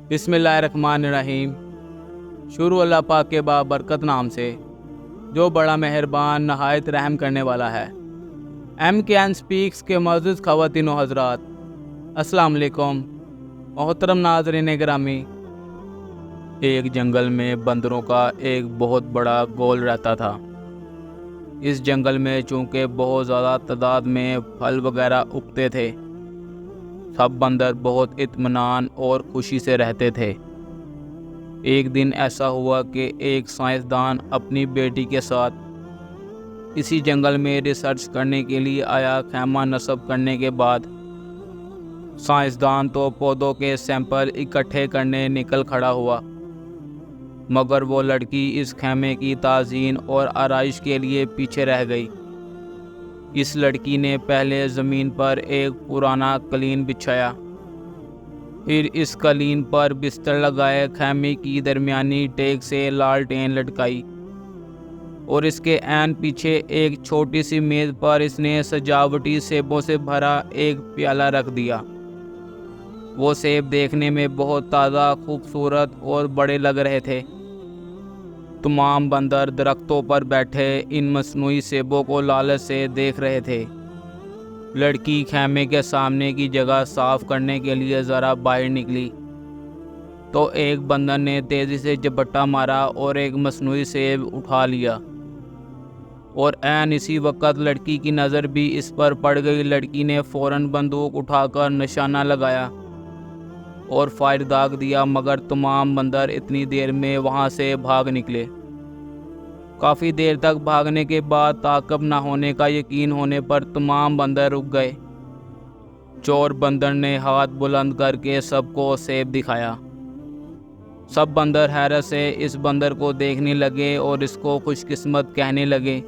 بسم اللہ الرحمن الرحیم۔ شروع اللہ پاک کے بابرکت نام سے جو بڑا مہربان نہایت رحم کرنے والا ہے۔ MKN سپیکس کے معزز خواتین و حضرات، السلام علیکم۔ محترم ناظرین گرامی، ایک جنگل میں بندروں کا ایک بہت بڑا گول رہتا تھا۔ اس جنگل میں چونکہ بہت زیادہ تعداد میں پھل وغیرہ اگتے تھے، سب بندر بہت اطمینان اور خوشی سے رہتے تھے۔ ایک دن ایسا ہوا کہ ایک سائنسدان اپنی بیٹی کے ساتھ اسی جنگل میں ریسرچ کرنے کے لیے آیا۔ خیمہ نصب کرنے کے بعد سائنسدان تو پودوں کے سیمپل اکٹھے کرنے نکل کھڑا ہوا، مگر وہ لڑکی اس خیمے کی تزئین اور آرائش کے لیے پیچھے رہ گئی۔ اس لڑکی نے پہلے زمین پر ایک پرانا قالین بچھایا، پھر اس قالین پر بستر لگائے، خیمے کی درمیانی ٹیک سے لالٹین لٹکائی اور اس کے عین پیچھے ایک چھوٹی سی میز پر اس نے سجاوٹی سیبوں سے بھرا ایک پیالہ رکھ دیا۔ وہ سیب دیکھنے میں بہت تازہ، خوبصورت اور بڑے لگ رہے تھے۔ تمام بندر درختوں پر بیٹھے ان مصنوعی سیبوں کو لالچ سے دیکھ رہے تھے۔ لڑکی خیمے کے سامنے کی جگہ صاف کرنے کے لیے ذرا باہر نکلی تو ایک بندر نے تیزی سے جھپٹا مارا اور ایک مصنوعی سیب اٹھا لیا، اور عین اسی وقت لڑکی کی نظر بھی اس پر پڑ گئی۔ لڑکی نے فوراً بندوق اٹھا کر نشانہ لگایا اور فائر داغ دیا، مگر تمام بندر اتنی دیر میں وہاں سے بھاگ نکلے۔ کافی دیر تک بھاگنے کے بعد تعاقب نہ ہونے کا یقین ہونے پر تمام بندر رک گئے۔ چور بندر نے ہاتھ بلند کر کے سب کو سیب دکھایا۔ سب بندر حیرت سے اس بندر کو دیکھنے لگے اور اس کو خوش قسمت کہنے لگے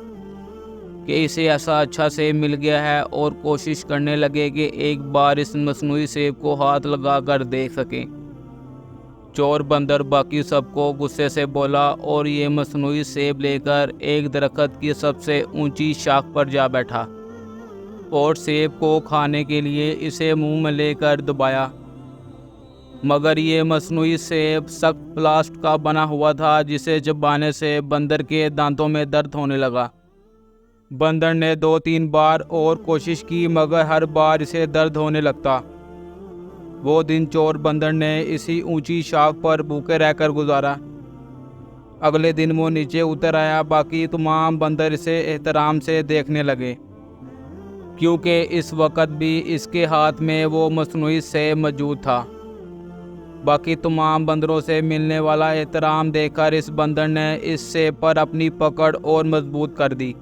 کہ اسے ایسا اچھا سیب مل گیا ہے، اور کوشش کرنے لگے کہ ایک بار اس مصنوعی سیب کو ہاتھ لگا کر دیکھ سکیں۔ چور بندر باقی سب کو غصے سے بولا اور یہ مصنوعی سیب لے کر ایک درخت کی سب سے اونچی شاخ پر جا بیٹھا اور سیب کو کھانے کے لیے اسے منہ میں لے کر دبایا، مگر یہ مصنوعی سیب سخت پلاسٹ کا بنا ہوا تھا، جسے چبانے سے بندر کے دانتوں میں درد ہونے لگا۔ بندر نے 2-3 بار اور کوشش کی، مگر ہر بار اسے درد ہونے لگتا۔ وہ دن چور بندر نے اسی اونچی شاخ پر بھوکے رہ کر گزارا۔ اگلے دن وہ نیچے اتر آیا۔ باقی تمام بندر اسے احترام سے دیکھنے لگے، کیونکہ اس وقت بھی اس کے ہاتھ میں وہ مصنوعی سیب موجود تھا۔ باقی تمام بندروں سے ملنے والا احترام دیکھ کر اس بندر نے اس سیب پر اپنی پکڑ اور مضبوط کر دی۔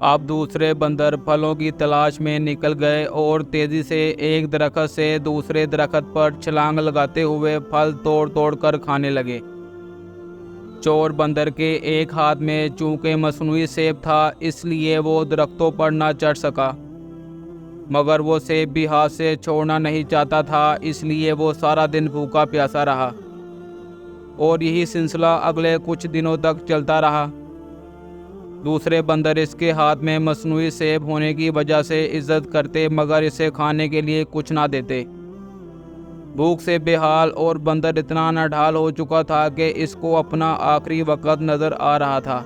اب دوسرے بندر پھلوں کی تلاش میں نکل گئے اور تیزی سے ایک درخت سے دوسرے درخت پر چھلانگ لگاتے ہوئے پھل توڑ توڑ کر کھانے لگے۔ چور بندر کے ایک ہاتھ میں چونکہ مصنوعی سیب تھا، اس لیے وہ درختوں پر نہ چڑھ سکا، مگر وہ سیب بھی ہاتھ سے چھوڑنا نہیں چاہتا تھا، اس لیے وہ سارا دن بھوکا پیاسا رہا، اور یہی سلسلہ اگلے کچھ دنوں تک چلتا رہا۔ دوسرے بندر اس کے ہاتھ میں مصنوعی سیب ہونے کی وجہ سے عزت کرتے، مگر اسے کھانے کے لیے کچھ نہ دیتے۔ بھوک سے بے حال اور بندر اتنا ناڈھال ہو چکا تھا کہ اس کو اپنا آخری وقت نظر آ رہا تھا۔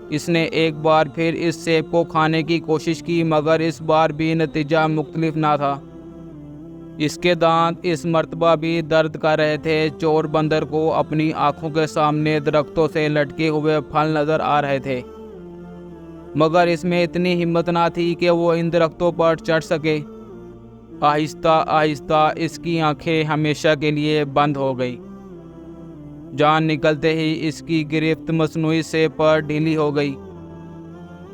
اس نے ایک بار پھر اس سیب کو کھانے کی کوشش کی، مگر اس بار بھی نتیجہ مختلف نہ تھا۔ اس کے دانت اس مرتبہ بھی درد کر رہے تھے۔ چور بندر کو اپنی آنکھوں کے سامنے درختوں سے لٹکے ہوئے پھل نظر آ رہے تھے، مگر اس میں اتنی ہمت نہ تھی کہ وہ ان درختوں پر چڑھ سکے۔ آہستہ آہستہ اس کی آنکھیں ہمیشہ کے لیے بند ہو گئی۔ جان نکلتے ہی اس کی گرفت مصنوعی سیب پر ڈھیلی ہو گئی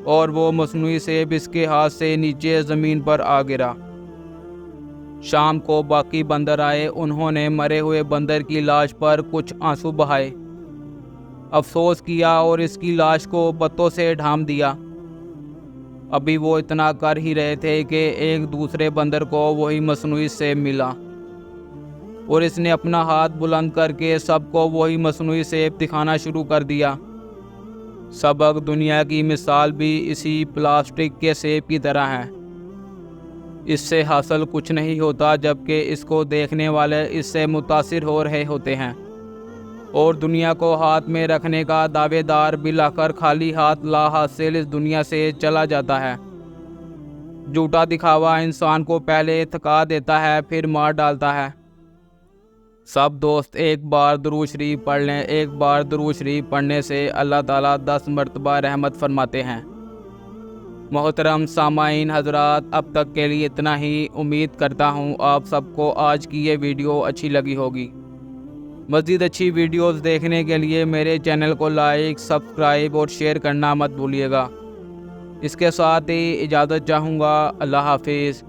اور وہ مصنوعی سیب اس کے ہاتھ سے نیچے زمین پر آ گرا۔ شام کو باقی بندر آئے۔ انہوں نے مرے ہوئے بندر کی لاش پر کچھ آنسو بہائے، افسوس کیا اور اس کی لاش کو پتوں سے ڈھانپ دیا۔ ابھی وہ اتنا کر ہی رہے تھے کہ ایک دوسرے بندر کو وہی مصنوعی سیب ملا، اور اس نے اپنا ہاتھ بلند کر کے سب کو وہی مصنوعی سیب دکھانا شروع کر دیا۔ سبق دنیا کی مثال بھی اسی پلاسٹک کے سیب کی طرح ہے۔ اس سے حاصل کچھ نہیں ہوتا، جبکہ اس کو دیکھنے والے اس سے متاثر ہو رہے ہوتے ہیں، اور دنیا کو ہاتھ میں رکھنے کا دعوے دار بالآخر خالی ہاتھ لا حاصل اس دنیا سے چلا جاتا ہے۔ جھوٹا دکھاوا انسان کو پہلے تھکا دیتا ہے، پھر مار ڈالتا ہے۔ سب دوست ایک بار درود شریف پڑھ لیں۔ ایک بار درود شریف پڑھنے سے اللہ تعالیٰ 10 مرتبہ رحمت فرماتے ہیں۔ محترم سامعین حضرات، اب تک کے لیے اتنا ہی۔ امید کرتا ہوں آپ سب کو آج کی یہ ویڈیو اچھی لگی ہوگی۔ مزید اچھی ویڈیوز دیکھنے کے لیے میرے چینل کو لائک، سبسکرائب اور شیئر کرنا مت بھولیے گا۔ اس کے ساتھ ہی اجازت چاہوں گا۔ اللہ حافظ۔